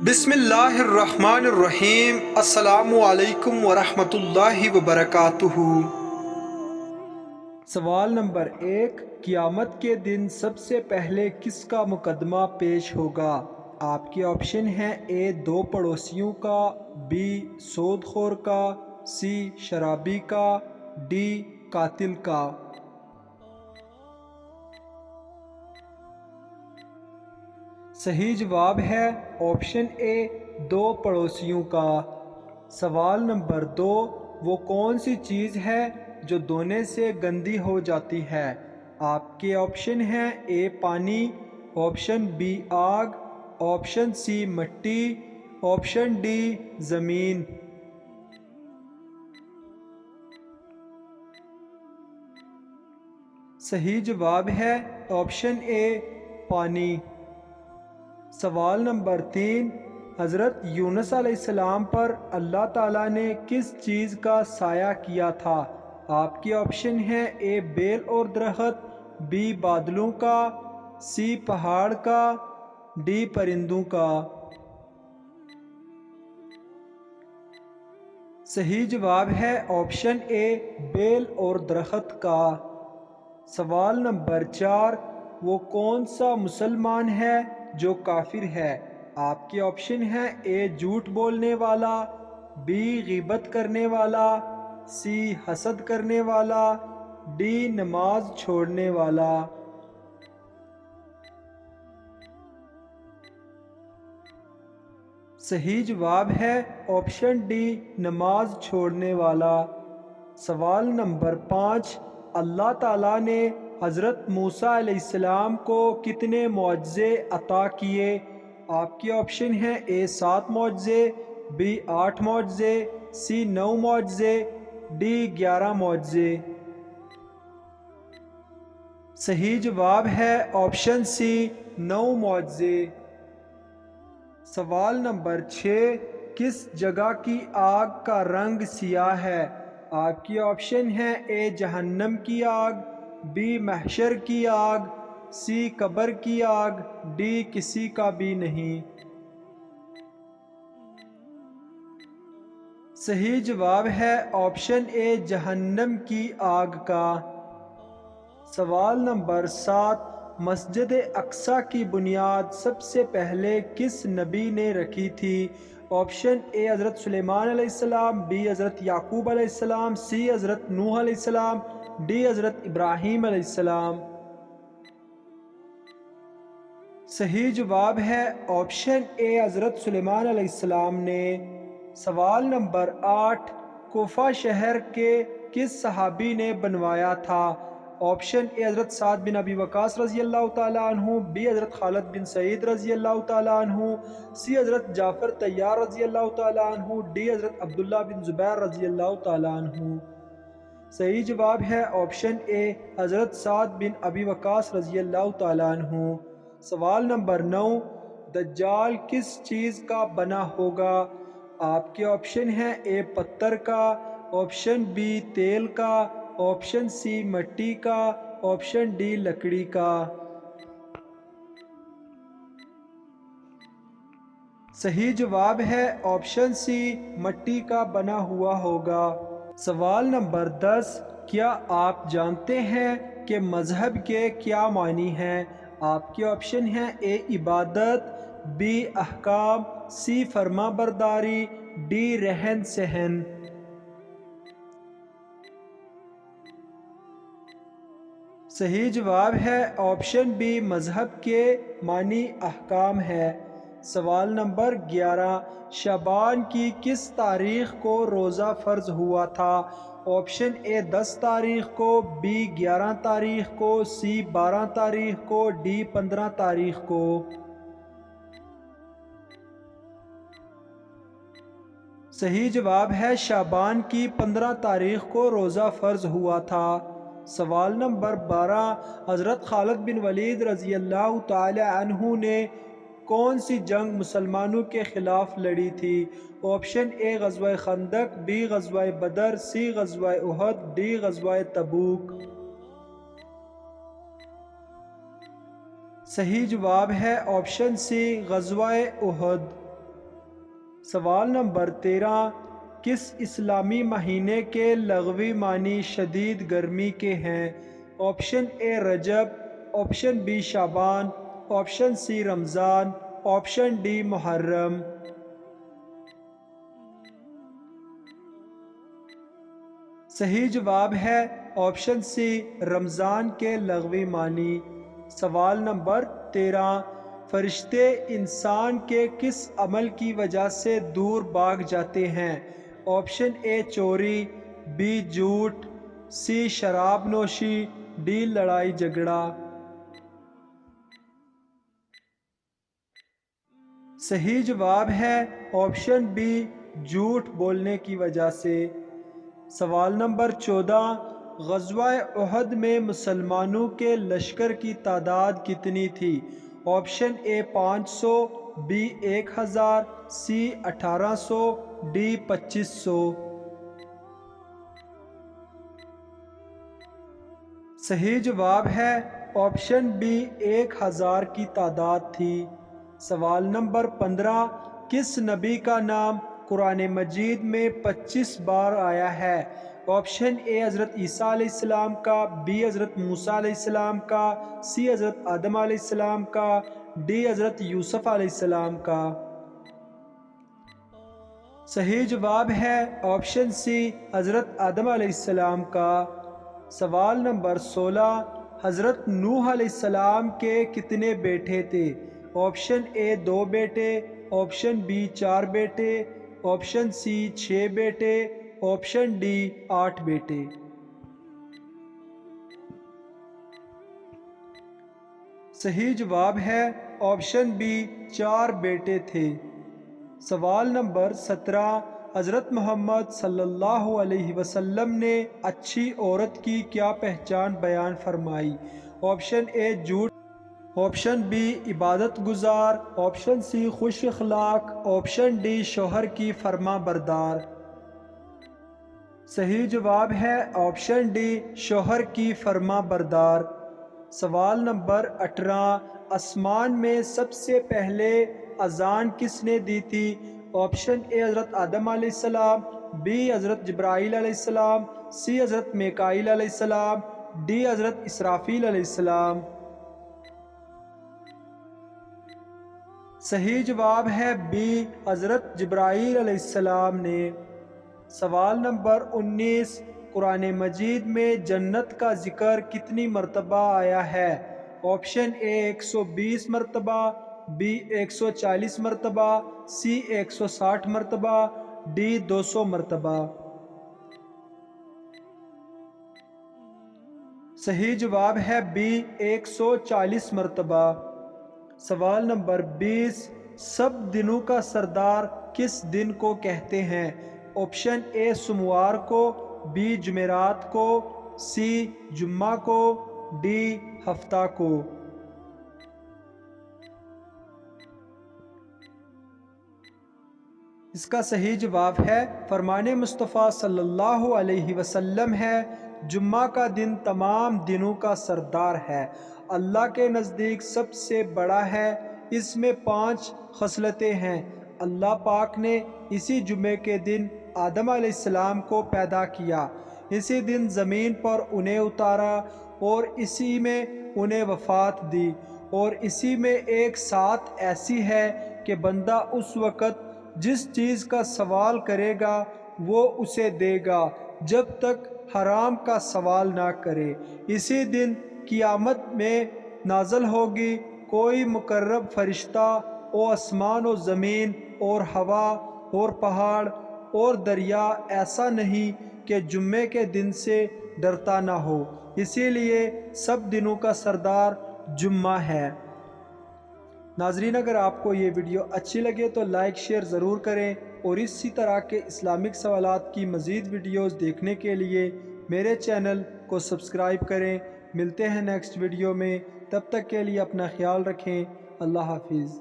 بسم اللہ الرحمن الرحیم۔ السلام علیکم ورحمۃ اللہ وبرکاتہ۔ سوال نمبر 1، قیامت کے دن سب سے پہلے کس کا مقدمہ پیش ہوگا؟ آپ کے آپشن ہیں: اے 2 پڑوسیوں کا، بی سود خور کا، سی شرابی کا، ڈی قاتل کا۔ صحیح جواب ہے آپشن اے 2 پڑوسیوں کا۔ سوال نمبر 2، وہ کون سی چیز ہے جو دھونے سے گندی ہو جاتی ہے؟ آپ کے آپشن ہیں: اے پانی، آپشن بی آگ، آپشن سی مٹی، آپشن ڈی زمین۔ صحیح جواب ہے آپشن اے پانی۔ سوال نمبر 3، حضرت یونس علیہ السلام پر اللہ تعالیٰ نے کس چیز کا سایہ کیا تھا؟ آپ کے آپشن ہیں: اے بیل اور درخت، بی بادلوں کا، سی پہاڑ کا، ڈی پرندوں کا۔ صحیح جواب ہے آپشن اے بیل اور درخت کا۔ سوال نمبر 4، وہ کون سا مسلمان ہے جو کافر ہے؟ آپ کے آپشن ہیں: اے جھوٹ بولنے والا، بی غیبت کرنے والا، سی حسد کرنے والا، ڈی نماز چھوڑنے والا۔ صحیح جواب ہے آپشن ڈی نماز چھوڑنے والا۔ سوال نمبر 5، اللہ تعالیٰ نے حضرت موسیٰ علیہ السلام کو کتنے معجزے عطا کیے؟ آپ کے آپشن ہیں: اے 7 معجزے، بی 8 معجزے، سی 9 معجزے، ڈی 11 معجزے۔ صحیح جواب ہے آپشن سی 9 معجزے۔ سوال نمبر 6، کس جگہ کی آگ کا رنگ سیاہ ہے؟ آپ کی آپشن ہیں: اے جہنم کی آگ، بی محشر کی آگ، سی قبر کی آگ، ڈی کسی کا بھی نہیں۔ صحیح جواب ہے آپشن اے جہنم کی آگ کا۔ سوال نمبر 7، مسجد اقصیٰ کی بنیاد سب سے پہلے کس نبی نے رکھی تھی؟ آپشن اے حضرت سلیمان علیہ السلام، بی حضرت یعقوب علیہ السلام، سی حضرت نوح علیہ السلام، ڈی حضرت ابراہیم علیہ السلام۔ صحیح جواب ہے آپشن اے حضرت سلیمان علیہ السلام نے۔ سوال نمبر 8، کوفہ شہر کے کس صحابی نے بنوایا تھا؟ آپشن اے حضرت سعد بن ابی وقاص رضی اللہ تعالیٰ عنہ، بی حضرت خالد بن سعید رضی اللہ تعالیٰ عنہ، سی حضرت جعفر طیار رضی اللہ تعالیٰ عنہ، ڈی حضرت عبداللہ بن زبیر رضی اللہ تعالیٰ عنہ۔ صحیح جواب ہے آپشن اے حضرت سعد بن ابی وقاص رضی اللہ تعالیٰ عنہ۔ سوال نمبر 9، دجال کس چیز کا بنا ہوگا؟ آپ کے آپشن ہیں: اے پتھر کا، آپشن بی تیل کا، آپشن سی مٹی کا، آپشن ڈی لکڑی کا۔ صحیح جواب ہے آپشن سی مٹی کا بنا ہوا ہوگا۔ سوال نمبر 10، کیا آپ جانتے ہیں کہ مذہب کے کیا معنی ہیں؟ آپ کے آپشن ہیں: اے عبادت، بی احکام، سی فرما برداری، ڈی رہن سہن۔ صحیح جواب ہے آپشن بی مذہب کے معنی احکام ہے۔ سوال نمبر 11، شعبان کی کس تاریخ کو روزہ فرض ہوا تھا؟ آپشن اے 10 تاریخ کو، بی 11 تاریخ کو، سی 12 تاریخ کو، ڈی 15 تاریخ کو۔ صحیح جواب ہے شعبان کی 15 تاریخ کو روزہ فرض ہوا تھا۔ سوال نمبر 12، حضرت خالد بن ولید رضی اللہ تعالی عنہ نے کون سی جنگ مسلمانوں کے خلاف لڑی تھی؟ آپشن اے غزوہ خندق، بی غزوہ بدر، سی غزوہ احد، ڈی غزوہ تبوک۔ صحیح جواب ہے آپشن سی غزوہ احد۔ سوال نمبر 13، کس اسلامی مہینے کے لغوی معنی شدید گرمی کے ہیں؟ آپشن اے رجب، آپشن بی شعبان، آپشن سی رمضان، آپشن ڈی محرم۔ صحیح جواب ہے آپشن سی رمضان کے لغوی معنی۔ سوال نمبر 13، فرشتے انسان کے کس عمل کی وجہ سے دور بھاگ جاتے ہیں؟ آپشن اے چوری، بی جھوٹ، سی شراب نوشی، ڈی لڑائی جھگڑا۔ صحیح جواب ہے آپشن بی جھوٹ بولنے کی وجہ سے۔ سوال نمبر 14، غزوہ احد میں مسلمانوں کے لشکر کی تعداد کتنی تھی؟ Option A 500، B 1000، C 1800، D 2500۔ صحیح جواب ہے آپشن بی 1000 کی تعداد تھی۔ سوال نمبر 15، کس نبی کا نام قرآن مجید میں 25 بار آیا ہے؟ آپشن اے حضرت عیسیٰ علیہ السلام کا، بی حضرت موسیٰ علیہ السلام کا، سی حضرت آدم علیہ السلام کا، ڈی حضرت یوسف علیہ السلام کا۔ صحیح جواب ہے آپشن سی حضرت آدم علیہ السلام کا۔ سوال نمبر 16، حضرت نوح علیہ السلام کے کتنے بیٹے تھے؟ آپشن اے 2 بیٹے، آپشن بی 4 بیٹے، آپشن سی 6 بیٹے، آپشن ڈی 8 بیٹے۔ صحیح جواب ہے آپشن بی 4 بیٹے تھے۔ سوال نمبر 17، حضرت محمد صلی اللہ علیہ وسلم نے اچھی عورت کی کیا پہچان بیان فرمائی؟ آپشن اے جھوٹ، آپشن بی عبادت گزار، آپشن سی خوش اخلاق، آپشن ڈی شوہر کی فرما بردار۔ صحیح جواب ہے آپشن ڈی شوہر کی فرما بردار۔ سوال نمبر 18، آسمان میں سب سے پہلے اذان کس نے دی تھی؟ آپشن اے حضرت آدم علیہ السلام، بی حضرت جبرائیل علیہ السلام، سی حضرت میکائیل علیہ السلام، ڈی حضرت اسرافیل علیہ السلام۔ صحیح جواب ہے بی حضرت جبرائیل علیہ السلام نے۔ سوال نمبر 19، قرآن مجید میں جنت کا ذکر کتنی مرتبہ آیا ہے؟ آپشن اے 120 مرتبہ، بی 140 مرتبہ، سی 160 مرتبہ، ڈی 200 مرتبہ۔ صحیح جواب ہے بی 140 مرتبہ۔ سوال نمبر 20، سب دنوں کا سردار کس دن کو کہتے ہیں؟ آپشن اے سوموار کو، بی جمعرات کو، سی جمعہ کو، ڈی ہفتہ کو۔ اس کا صحیح جواب ہے فرمان مصطفیٰ صلی اللہ علیہ وسلم ہے، جمعہ کا دن تمام دنوں کا سردار ہے، اللہ کے نزدیک سب سے بڑا ہے، اس میں 5 خصلتیں ہیں۔ اللہ پاک نے اسی جمعے کے دن آدم علیہ السلام کو پیدا کیا، اسی دن زمین پر انہیں اتارا اور اسی میں انہیں وفات دی، اور اسی میں ایک ساتھ ایسی ہے کہ بندہ اس وقت جس چیز کا سوال کرے گا وہ اسے دے گا جب تک حرام کا سوال نہ کرے۔ اسی دن قیامت میں نازل ہوگی کوئی مقرب فرشتہ، اور آسمان و زمین اور ہوا اور پہاڑ اور دریا ایسا نہیں کہ جمعے کے دن سے ڈرتا نہ ہو، اسی لیے سب دنوں کا سردار جمعہ ہے۔ ناظرین، اگر آپ کو یہ ویڈیو اچھی لگے تو لائک شیئر ضرور کریں، اور اسی طرح کے اسلامک سوالات کی مزید ویڈیوز دیکھنے کے لیے میرے چینل کو سبسکرائب کریں۔ ملتے ہیں نیکسٹ ویڈیو میں، تب تک کے لیے اپنا خیال رکھیں۔ اللہ حافظ۔